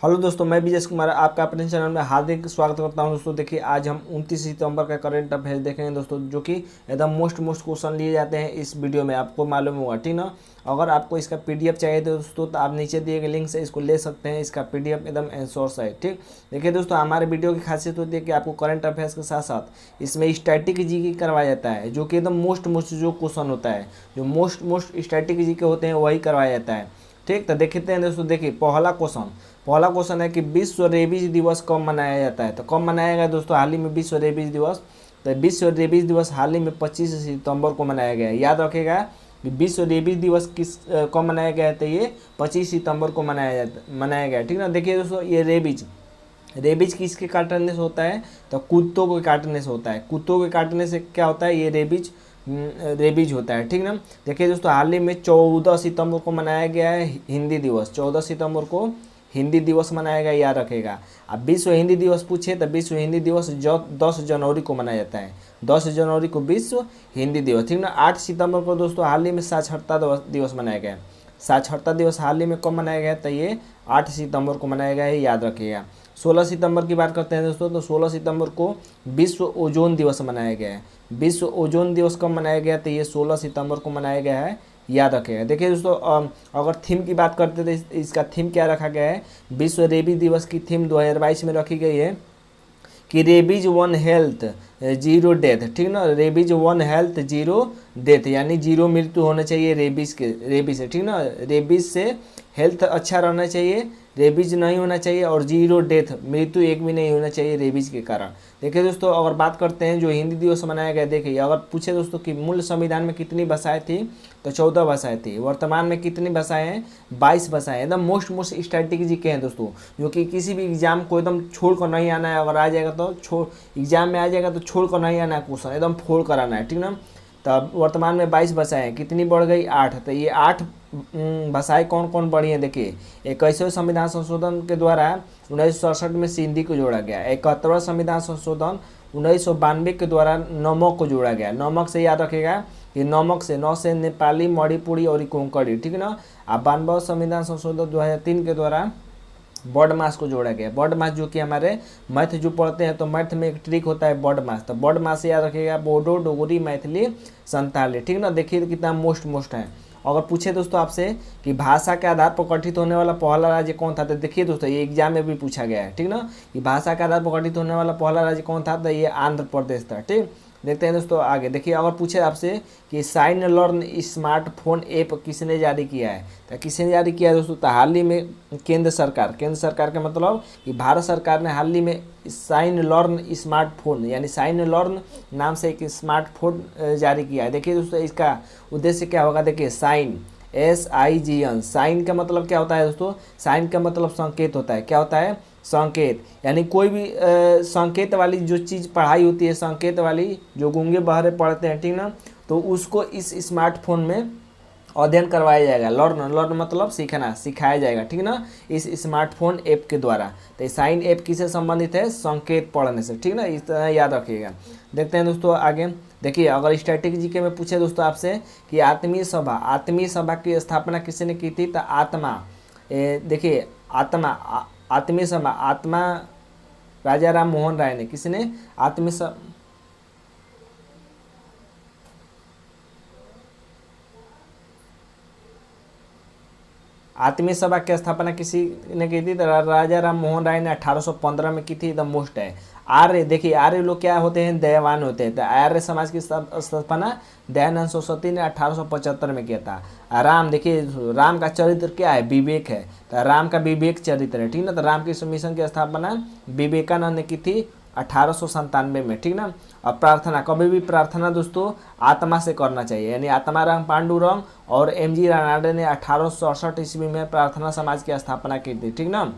Hello दोस्तों, मैं विजय कुमार आपका अपने चैनल में हार्दिक स्वागत करता हूं। दोस्तों देखिए, आज हम 29 सितंबर का करंट अफेयर्स देखेंगे दोस्तों, जो कि एकदम मोस्ट क्वेश्चन लिए जाते हैं इस वीडियो में, आपको मालूम होगा, ठीक ना। अगर आपको इसका पीडीएफ चाहिए दोस्तों तो आप नीचे दिए गए लिंक से इसको ले सकते हैं। इसका पीडीएफ एकदम एंसोर्स है, ठीक। देखिए दोस्तों, हमारे वीडियो की खासियत होती है कि आपको करंट अफेयर्स के साथ साथ इसमें स्टैटिक जी के करवाया जाता है, जो कि एकदम मोस्ट जो क्वेश्चन होता है, जो मोस्ट स्टैटिक जी के होते हैं वही करवाया जाता है, ठीक। तो देखते हैं दोस्तों, देखिए पहला क्वेश्चन है कि विश्व रेबीज दिवस कब मनाया जाता है। तो कब मनाया गया दोस्तों हाल ही में विश्व रेबीज दिवस। तो विश्व रेबीज दिवस हाल ही में 25 सितंबर को मनाया गया है। याद रखेगा कि विश्व रेबीज दिवस कब मनाया गया है। तो ये 25 सितंबर को मनाया गया, ठीक ना। देखिए दोस्तों, ये रेबीज किसके काटने से होता है। तो कुत्तों के काटने से होता है। कुत्तों के काटने से क्या होता है, ये रेबीज होता है, ठीक ना। देखिए दोस्तों, हाल ही में 14 सितंबर को मनाया गया है हिंदी दिवस। 14 सितंबर को हिंदी दिवस मनाया गया, याद रखेगा। अब विश्व हिंदी दिवस पूछे तो विश्व हिंदी दिवस 10 जनवरी को मनाया जाता है। 10 जनवरी को विश्व हिंदी दिवस, ठीक ना। 8 सितंबर को दोस्तों हाल ही में साक्षरता दिवस मनाया गया। साक्षरता दिवस हाल ही में कब मनाया गया, तो ये 8 सितंबर को मनाया गया है, याद रखिएगा। 16 सितंबर की बात करते हैं दोस्तों, तो 16 सितंबर को विश्व ओजोन दिवस मनाया गया है। विश्व ओजोन दिवस कब मनाया गया, तो ये 16 सितंबर को मनाया गया है, याद रखेगा। देखिए दोस्तों, अगर थीम की बात करते तो इसका थीम क्या रखा गया है। विश्व रेबीज दिवस की थीम 2022 में रखी गई है कि रेबीज 1 हेल्थ 0 डेथ, ठीक ना। रेबीज 1 हेल्थ 0 डेथ, यानी 0 मृत्यु होना चाहिए रेबीज से, ठीक ना। रेबीज से हेल्थ अच्छा रहना चाहिए, रेबीज नहीं होना चाहिए, और 0 डेथ, मृत्यु एक भी नहीं होना चाहिए रेबीज के कारण। देखिए दोस्तों, अगर बात करते हैं जो हिंदी दिवस मनाया गया, देखिए अगर पूछे दोस्तों कि मूल संविधान में कितनी भाषाएं थी, तो 14 भाषाएं थी। वर्तमान में कितनी भाषाएं हैं, 22 भाषाएं। एकदम मोस्ट स्ट्रैटेजी के हैं दोस्तों, जो कि किसी भी एग्जाम को एकदम छोड़ कर नहीं आना है। अगर आ जाएगा तो एग्जाम में आ जाएगा तो छोड़ कर नहीं आना है, क्वेश्चन एकदम फोड़ कर आना है, ठीक ना। तब वर्तमान में 22 भाषाएं, कितनी बढ़ गई, 8। तो ये 8 भाषाएं कौन कौन बढ़ी हैं, देखिए। 21वें संविधान संशोधन के द्वारा 1967 में सिंधी को जोड़ा गया। 71वां संविधान संशोधन 1992 के द्वारा नमक को जोड़ा गया। नमक से याद रखेगा कि नमक से नौ से नेपाली, मणिपुरी और कोंकणी, ठीक ना। अब 92वां संविधान संशोधन 2003 के द्वारा बर्ड मास को जोड़ा गया। बर्ड मास जो कि हमारे मैथ जो पढ़ते हैं तो मैथ में एक ट्रिक होता है बर्ड मास। तो बर्ड मास से याद रखिएगा बोडो, डोगरी, मैथिली, संताली, ठीक ना। देखिए कितना मोस्ट है। अगर पूछे दोस्तों आपसे कि भाषा के आधार पर गठित होने वाला पहला राज्य कौन था, तो देखिए दोस्तों ये एग्जाम में भी पूछा गया है, ठीक ना, कि भाषा के आधार पर गठित होने वाला पहला राज्य कौन था, तो ये आंध्र प्रदेश था, ठीक। देखते हैं दोस्तों आगे। देखिए अगर पूछे आपसे कि साइन लर्न स्मार्टफोन ऐप किसने जारी किया है, तो किसने जारी किया है दोस्तों, तो हाल ही में केंद्र सरकार का मतलब कि भारत सरकार ने हाल ही में साइन लर्न स्मार्टफोन, यानी साइन लर्न नाम से एक स्मार्टफोन जारी किया है। देखिए दोस्तों, इसका उद्देश्य क्या होगा, देखिए साइन SIGN, साइन का मतलब क्या होता है दोस्तों, साइन का मतलब संकेत होता है। क्या होता है, संकेत, यानी कोई भी संकेत वाली जो चीज़ पढ़ाई होती है, संकेत वाली जो गूंगे बहरे पढ़ते हैं, ठीक ना, तो उसको इस स्मार्टफोन में अध्ययन करवाया जाएगा। लर्न मतलब सीखना, सिखाया जाएगा, ठीक ना, इस स्मार्टफोन ऐप के द्वारा। तो साइन ऐप किससे संबंधित है, संकेत पढ़ने से, ठीक ना, इस तरह याद रखिएगा। देखते हैं दोस्तों आगे। देखिए अगर स्टैटिक जीके में पूछे दोस्तों आपसे कि आत्मीय सभा की स्थापना किसने की थी, तो देखिए आत्मीय सभा राजा राम मोहन राय ने, किसने, आत्मीय सभा की स्थापना किसी ने की थी, तो राजा राम मोहन राय ने 1815 में की थी। द मोस्ट है आर्य। देखिए आर्य लोग क्या होते हैं, दयावान होते हैं। तो आर्य समाज की स्थापना दयानंद सरस्वती ने 1875 में किया था। राम, देखिए राम का चरित्र क्या है, विवेक है। तो राम का विवेक चरित्र है, ठीक ना। तो रामकृष्ण मिशन की स्थापना विवेकानंद ने की थी 1897 में, ठीक ना। और प्रार्थना, कभी भी प्रार्थना दोस्तों आत्मा से करना चाहिए, यानी आत्माराम पांडुरंग और MG रानाडे ने 1868 ईस्वी में प्रार्थना समाज की स्थापना की थी, ठीक ना।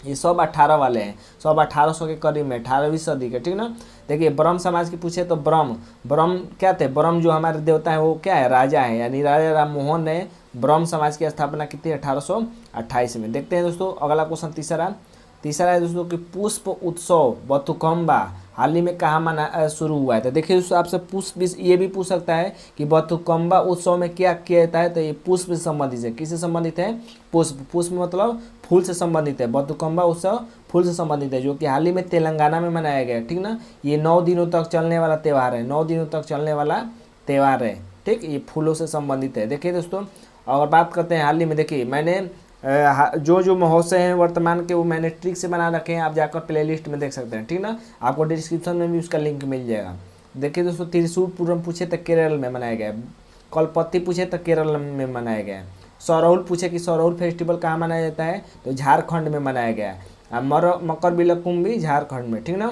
ये सब 18 वाले हैं, सब 1800 के करीब में, 18वीं सदी के, ठीक ना। देखिए ब्रह्म समाज की पूछे तो ब्रह्म क्या थे, ब्रह्म जो हमारे देवता है वो क्या है, राजा है, यानी राजा राम मोहन ने ब्रह्म समाज की स्थापना की थी 1828 में। देखते हैं दोस्तों अगला क्वेश्चन तीसरा है दोस्तों कि पुष्प उत्सव बथुकम्बा हाल ही में कहाँ मना शुरू हुआ है। तो देखिए दोस्तों आपसे ये भी पूछ सकता है कि बथुकम्बा उत्सव में क्या किया जाता है। तो ये पुष्प से संबंधित है। किससे संबंधित है? पुष्प मतलब फूल से संबंधित है। बथुकम्बा उत्सव फूल से संबंधित है, जो कि हाल ही में तेलंगाना में मनाया गया है। ठीक ना, ये 9 दिनों तक चलने वाला त्यौहार है। 9 दिनों तक चलने वाला त्यौहार है। ठीक, ये फूलों से संबंधित है। देखिए दोस्तों, और बात करते हैं हाल ही में, देखिए मैंने जो महोत्सव हैं वर्तमान के वो मैंने ट्रिक से बना रखे हैं, आप जाकर प्लेलिस्ट में देख सकते हैं। ठीक ना, आपको डिस्क्रिप्शन में भी उसका लिंक मिल जाएगा। देखिए दोस्तों, त्रिशूर पूरम पूछे तो केरल में मनाया गया है। कलपत्ती पूछे तो केरल में मनाया गया है। सरहुल पूछे कि सरहुल फेस्टिवल कहाँ मनाया जाता है, तो झारखंड में मनाया गया है। मकर विलकुम भी झारखंड में। ठीक ना,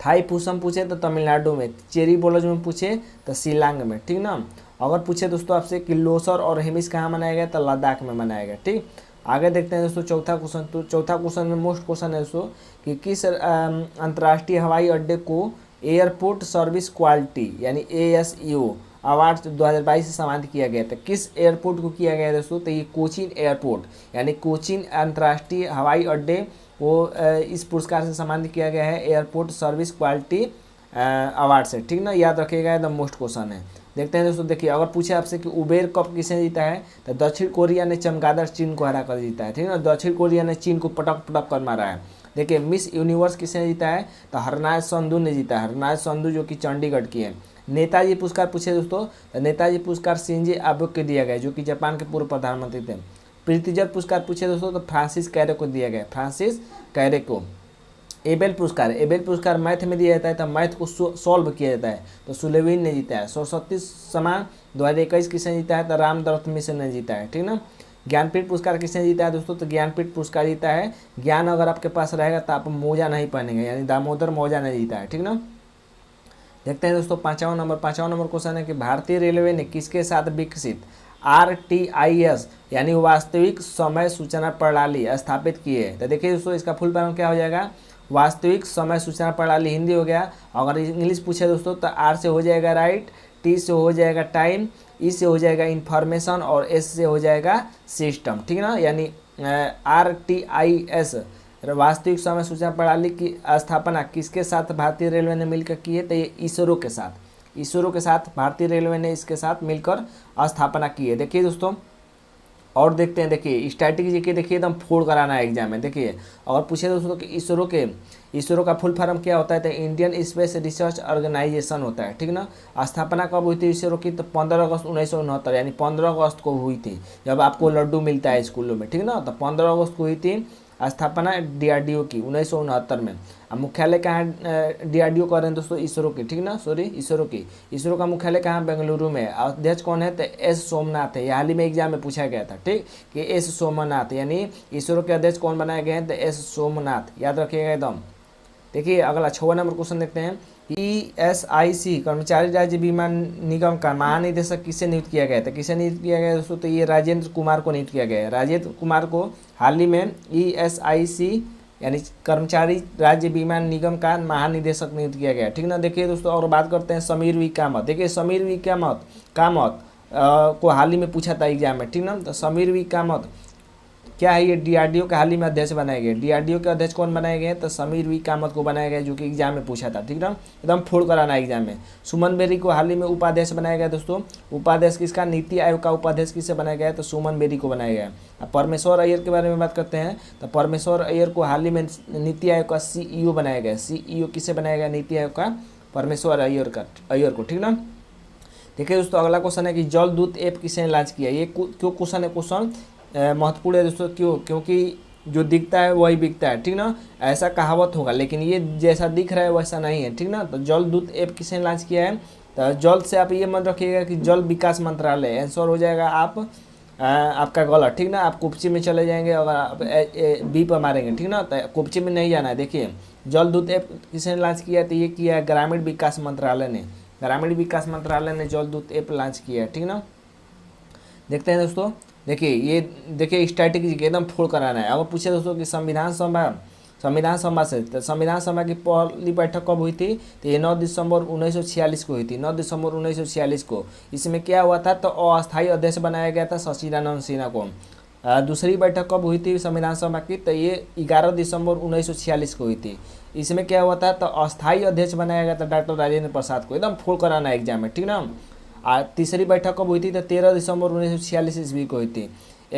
थाई पूसम पूछे तो तमिलनाडु में। चेरी ब्लॉसम पूछे तो शिलांग में। ठीक ना, अगर पूछे दोस्तों आपसे कि लोसर और हेमिस कहाँ मनाया गया, तो लद्दाख में मनाया गया। ठीक, आगे देखते हैं दोस्तों चौथा क्वेश्चन। तो चौथा क्वेश्चन में मोस्ट क्वेश्चन है दोस्तों कि किस अंतर्राष्ट्रीय हवाई अड्डे को एयरपोर्ट सर्विस क्वालिटी यानी ASEO अवार्ड 2022 से सम्मानित किया गया था। किस एयरपोर्ट को किया गया है दोस्तों? तो ये कोचीन एयरपोर्ट यानी कोचीन अंतर्राष्ट्रीय हवाई अड्डे वो इस पुरस्कार से सम्मानित किया गया है एयरपोर्ट सर्विस क्वालिटी अवार्ड से। ठीक ना, याद रखिएगा, एकदम मोस्ट क्वेश्चन है। देखते हैं दोस्तों, देखिए अगर पूछे आपसे कि उबेर कप किसने जीता है, तो दक्षिण कोरिया ने चमगादड़ चीन को हरा कर जीता है। ठीक है ना, दक्षिण कोरिया ने चीन को पटक पटक कर मारा है। देखिए मिस यूनिवर्स किसने जीता है, तो हरनाज संधू ने जीता है। हरनाज संधू जो कि चंडीगढ़ की है। नेताजी पुरस्कार पूछे दोस्तों, तो नेताजी पुरस्कार शिंजो आबे को दिया गया, जो कि जापान के पूर्व प्रधानमंत्री थे। प्रीतिजर पुरस्कार पूछे दोस्तों, तो फ्रांसिस कैरे को दिया गया, फ्रांसिस कैरे को। एबेल पुरस्कार मैथ में दिया जाता है, तो मैथ को सॉल्व किया जाता है, तो सुलेविन ने जीता है। सरस्वती सम्मान 2021 किसने जीता है, तो रामदत्त मिश्र ने जीता है। ठीक ना, ज्ञानपीठ पुरस्कार किसने जीता है दोस्तों, तो ज्ञानपीठ पुरस्कार जीता है, ज्ञान अगर आपके पास रहेगा तो आप मोजा नहीं पहनेंगे, यानी दामोदर मौजा ने जीता है। ठीक ना, देखते हैं दोस्तों पाँचवा नंबर क्वेश्चन है कि भारतीय रेलवे ने किसके साथ विकसित RTIS यानी वास्तविक समय सूचना प्रणाली स्थापित की है। तो देखिए दोस्तों, इसका फुल फॉर्म क्या हो जाएगा, वास्तविक समय सूचना प्रणाली हिंदी हो गया। अगर इंग्लिश पूछे दोस्तों, तो R से हो जाएगा राइट, T से हो जाएगा टाइम, E से हो जाएगा इंफॉर्मेशन और S से हो जाएगा सिस्टम। ठीक है ना, यानी RTIS वास्तविक समय सूचना प्रणाली की स्थापना किसके साथ भारतीय रेलवे ने मिलकर की है, तो ये इसरो के साथ भारतीय रेलवे ने इसके साथ मिलकर स्थापना की है। देखिए दोस्तों, और देखते हैं, देखिए स्टैटिक जीके देखिए एकदम फोड़ कराना है एग्जाम में। देखिए अगर पूछे दोस्तों कि इसरो का फुल फॉर्म क्या होता है, तो इंडियन स्पेस रिसर्च ऑर्गेनाइजेशन होता है। ठीक ना, स्थापना कब हुई थी इसरो की, तो 15 अगस्त 1969 यानी 15 अगस्त को हुई थी, जब आपको लड्डू मिलता है स्कूलों में। ठीक ना, तो 15 अगस्त को हुई थी स्थापना DRDO की 1969 में। अब मुख्यालय कहाँ DRDO कर रहे हैं दोस्तों, इसरो की। ठीक ना, इसरो का मुख्यालय कहाँ, बेंगलुरु में। अध्यक्ष कौन है, तो S सोमनाथ है। ये हाल ही में एग्जाम में पूछा गया था। ठीक, कि S सोमनाथ यानी इसरो के अध्यक्ष कौन बनाए गए हैं, तो S सोमनाथ, याद रखिएगा एकदम। देखिए अगला 6वां नंबर क्वेश्चन देखते हैं। ESIC कर्मचारी राज्य बीमा निगम का महानिदेशक किसे नियुक्त किया गया था, किसे नियुक्त किया गया दोस्तों, तो ये राजेंद्र कुमार को नियुक्त किया गया है। राजेंद्र कुमार को हाल ही में ESIC यानी कर्मचारी राज्य बीमा निगम का महानिदेशक नियुक्त किया गया। ठीक ना, देखिए दोस्तों, और बात करते हैं समीर वी कामत। देखिए समीर वी कामत को हाल ही में पूछा था एग्जाम में। ठीक ना, तो समीर वी कामत क्या है, ये DRDO के हाल ही में अध्यक्ष बनाए गए। DRDO के अध्यक्ष कौन बनाए गए, तो समीर वी कामत को बनाया गया, जो कि एग्जाम में पूछा था। ठीक ना, एकदम फोड़ कराना एग्जाम में। सुमन बेरी को हाल ही में उपाध्यक्ष बनाया गया दोस्तों। उपाध्यक्ष किसका, नीति आयोग का उपाध्यक्ष किसे बनाया गया है, तो सुमन बेरी को बनाया गया। अब परमेश्वर अय्यर के बारे में बात करते हैं, तो परमेश्वर अय्यर को हाल ही में नीति आयोग का CEO बनाया गया। CEO किसे बनाया गया, नीति आयोग का परमेश्वर अय्यर को। ठीक ना, देखिए दोस्तों, अगला क्वेश्चन है कि जल दूत ऐप किसने लॉन्च किया। ये क्यों क्वेश्चन है, क्वेश्चन महत्वपूर्ण है दोस्तों। क्योंकि जो दिखता है वही बिकता है। ठीक ना, ऐसा कहावत होगा, लेकिन ये जैसा दिख रहा है वैसा नहीं है। ठीक ना, तो जल दूत ऐप किसने लॉन्च किया है, तो जल से आप ये मत रखिएगा कि जल विकास मंत्रालय, आंसर हो जाएगा आपका गलत। ठीक ना, आप कुप्ची में चले जाएंगे, अगर आप B पर मारेंगे। ठीक ना, तो कुप्ची में नहीं जाना है। देखिए जल दूत ऐप किसने लॉन्च किया है, तो ये किया है ग्रामीण विकास मंत्रालय ने। ग्रामीण विकास मंत्रालय ने जल दूत ऐप लॉन्च किया है। ठीक ना, देखते हैं दोस्तों, देखिए स्टैटिक जी के एकदम फोड़ कराना है। अगर पूछे दोस्तों कि संविधान सभा से, तो संविधान सभा की पहली बैठक कब हुई थी, तो ये 9 दिसंबर 1946 को हुई थी। 9 दिसंबर 1946 को। इसमें क्या हुआ था, तो अस्थायी अध्यक्ष बनाया गया था सचिदानंद सिन्हा को। दूसरी बैठक कब हुई थी संविधान सभा की, तो ये 11 दिसंबर 1946 को हुई थी। इसमें क्या हुआ था, तो अस्थायी अध्यक्ष बनाया गया था डॉक्टर राजेंद्र प्रसाद को, एकदम फुल कराना एग्जाम में, ठीक ना। तीसरी बैठक कब हुई थी, तो 13 दिसंबर 1946 ईस्वी को हुई थी।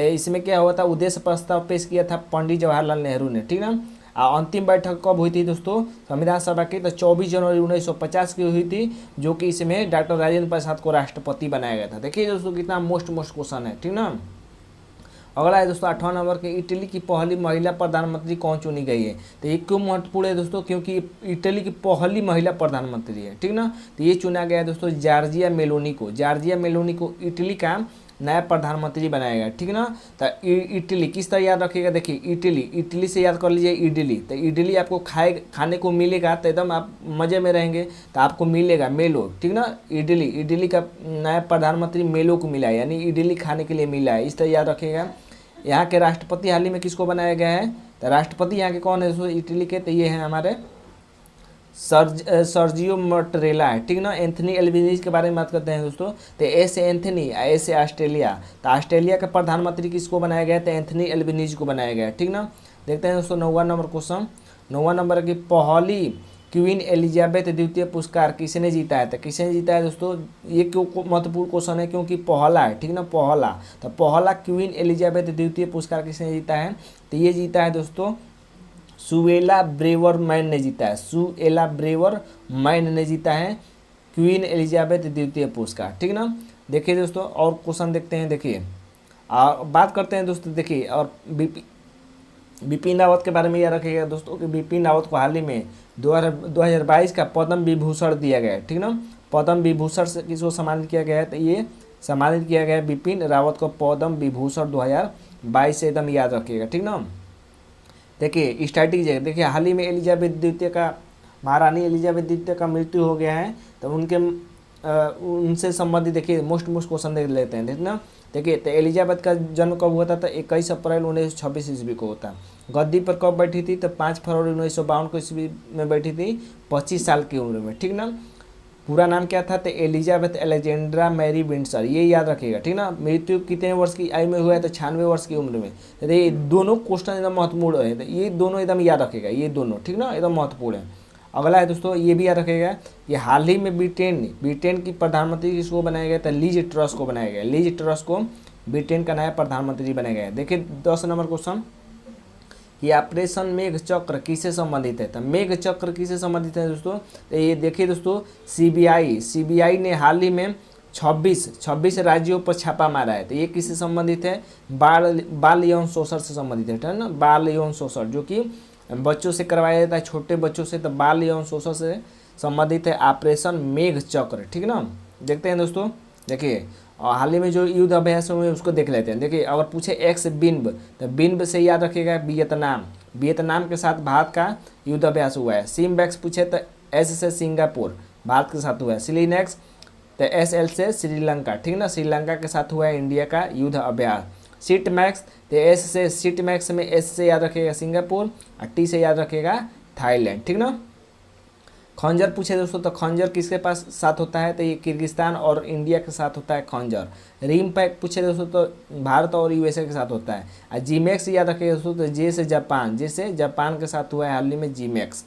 इसमें क्या हुआ था, उद्देश्य प्रस्ताव पेश किया था पंडित जवाहरलाल नेहरू ने, ठीक ना। अंतिम बैठक कब हुई थी दोस्तों संविधान सभा की, तो 24 जनवरी 1950 की हुई थी, जो कि इसमें डॉक्टर राजेंद्र प्रसाद को राष्ट्रपति बनाया गया था। देखिए दोस्तों कितना मोस्ट क्वेश्चन है, ठीक ना। अगला है दोस्तों 8वां नंबर के, इटली की पहली महिला प्रधानमंत्री कौन चुनी गई है। तो ये क्यों महत्वपूर्ण है दोस्तों, क्योंकि इटली की पहली महिला प्रधानमंत्री है, ठीक ना। तो ये चुना गया है दोस्तों जॉर्जिया मेलोनी को। जॉर्जिया मेलोनी को इटली का नया प्रधानमंत्री बनाया गया, ठीक ना। तो इटली किस तरह याद रखिएगा, देखिए इटली से याद कर लीजिए इडली। तो इडली आपको खाने को मिलेगा तो एकदम आप मज़े में रहेंगे, तो आपको मिलेगा मेलो, ठीक ना। इडली का नया प्रधानमंत्री मेलो को मिला है, यानी इडली खाने के लिए मिला है, इस तरह याद रखिएगा। यहाँ के राष्ट्रपति हाल ही में किसको बनाया गया है, तो राष्ट्रपति यहाँ के कौन है दोस्तों इटली के, तो ये हैं हमारे सर्जियो मटरेला है, ठीक ना। एंथनी एल्बनीज़ के बारे में बात करते हैं दोस्तों, तो एस एंथनी, एस ऑस्ट्रेलिया, तो ऑस्ट्रेलिया का प्रधानमंत्री किसको बनाया गया है, तो एंथनी एल्बनीज़ को बनाया गया है, ठीक ना। देखते हैं दोस्तों 9वां नंबर क्वेश्चन। 9वां नंबर की पहली क्वीन एलिजाबेथ द्वितीय पुरस्कार किसने जीता है, तो किसने जीता है दोस्तों, ये क्यों महत्वपूर्ण क्वेश्चन है, क्योंकि पहला है, ठीक ना, पहला। तो पहला क्वीन एलिजाबेथ द्वितीय पुरस्कार किसने जीता है, तो ये जीता है दोस्तों सुएला ब्रेवरमैन ने जीता है। सुएला ब्रेवरमैन ने जीता है क्वीन एलिजाबेथ द्वितीय पुरस्कार, ठीक ना। देखिए दोस्तों और क्वेश्चन देखते हैं, देखिए बात करते हैं दोस्तों, देखिए और बिपिन रावत के बारे में याद रखिएगा दोस्तों कि बिपिन रावत को हाल ही में 2022 का पद्म विभूषण दिया गया है, ठीक ना। पद्म विभूषण से किसको सम्मानित किया गया है, तो ये सम्मानित किया गया है बिपिन रावत को पद्म विभूषण 2022 से, एकदम याद रखिएगा, ठीक ना। देखिए स्टैटिक जगह, देखिए हाल ही में एलिजाबेथ द्वितीय का, महारानी एलिजाबेथ द्वितीय का मृत्यु हो गया है, तो उनसे संबंधित देखिए मोस्ट क्वेश्चन देख लेते हैं, ठीक ना। देखिए तो एलिजाबेथ का जन्म कब हुआ था, तो 21 अप्रैल 1926 ईस्वी को होता। गद्दी पर कब बैठी थी, तो 5 फरवरी 1952 को ईस्वी में बैठी थी, 25 साल की उम्र में, ठीक ना। पूरा नाम क्या था, तो एलिजाबेथ अलेक्जेंड्रा मैरी विंडसर, ये याद रखिएगा, ठीक ना। मृत्यु कितने वर्ष की आयु में हुआ है, तो 96 वर्ष की उम्र में। तो ये दोनों क्वेश्चन एकदम महत्वपूर्ण है, तो ये दोनों एकदम याद रखेगा, ये दोनों, ठीक ना, एकदम महत्वपूर्ण है। अगला है दोस्तों, ये भी याद रखेगा, ये हाल ही में ब्रिटेन की प्रधानमंत्री किसको बनाया गया, तो लीज ट्रस को बनाया गया। लीज ट्रस को ब्रिटेन का नया प्रधानमंत्री बनाया गया है। देखिए 10 नंबर क्वेश्चन, ये ऑपरेशन मेघ चक्र किससे संबंधित है, तो मेघ चक्र किससे संबंधित है दोस्तों, तो ये देखिए दोस्तों सीबीआई ने हाल ही में 26 राज्यों पर छापा मारा है। तो ये किससे संबंधित है, बाल यौन शोषण से संबंधित है, ठीक ना। बाल यौन शोषण जो कि बच्चों से करवाया जाता है, छोटे बच्चों से, तो बाल यौन शोषण से संबंधित है ऑपरेशन मेघ चक्र, ठीक ना। देखते हैं दोस्तों, देखिए और हाल ही में जो युद्ध अभ्यास हुए उसको देख लेते हैं। देखिए अगर पूछे एक्स बिन्ब, तो बिन्ब से याद रखिएगा वियतनाम के साथ भारत का युद्ध अभ्यास हुआ है। सिमबैक्स पूछे तो एस से सिंगापुर भारत के साथ हुआ है। सिलीनेक्स तो SL से श्रीलंका, ठीक ना, श्रीलंका के साथ हुआ है इंडिया का युद्ध अभ्यास। सीट मैक्स तो S से सीट मैक्स में S से याद रखिएगा सिंगापुर और T से याद रखिएगा थाईलैंड, ठीक ना। खंजर पूछे दोस्तों, तो खंजर किसके पास साथ होता है, तो ये किर्गिस्तान और इंडिया के साथ होता है खंजर। रिम पैक पूछे दोस्तों, तो भारत और USA के साथ होता है। और जीमैक्स याद रखिए दोस्तों, तो जे से जापान के साथ हुआ है हाल ही में जीमैक्स।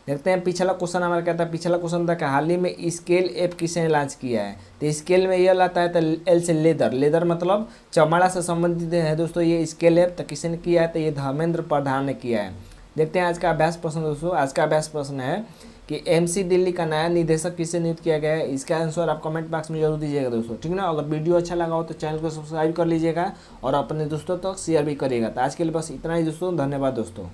देखते हैं पिछला क्वेश्चन हमारा क्या था, पिछला क्वेश्चन था कि हाल ही में स्केल ऐप किसने लॉन्च किया है, तो स्केल में यह लाता है, तो L से लेदर मतलब चमड़ा से संबंधित है दोस्तों ये स्केल ऐप, तो किसने किया है, तो ये धर्मेंद्र प्रधान ने किया है। देखते हैं आज का अभ्यास प्रश्न दोस्तों, आज का अभ्यास प्रश्न है कि MC दिल्ली का नया निदेशक किससे नियुक्त किया गया है। इसका आंसर आप कमेंट बॉक्स में जरूर दीजिएगा दोस्तों, ठीक ना। अगर वीडियो अच्छा लगा हो तो चैनल को सब्सक्राइब कर लीजिएगा और अपने दोस्तों तक शेयर भी करिएगा। तो आज के लिए बस इतना ही दोस्तों, धन्यवाद दोस्तों।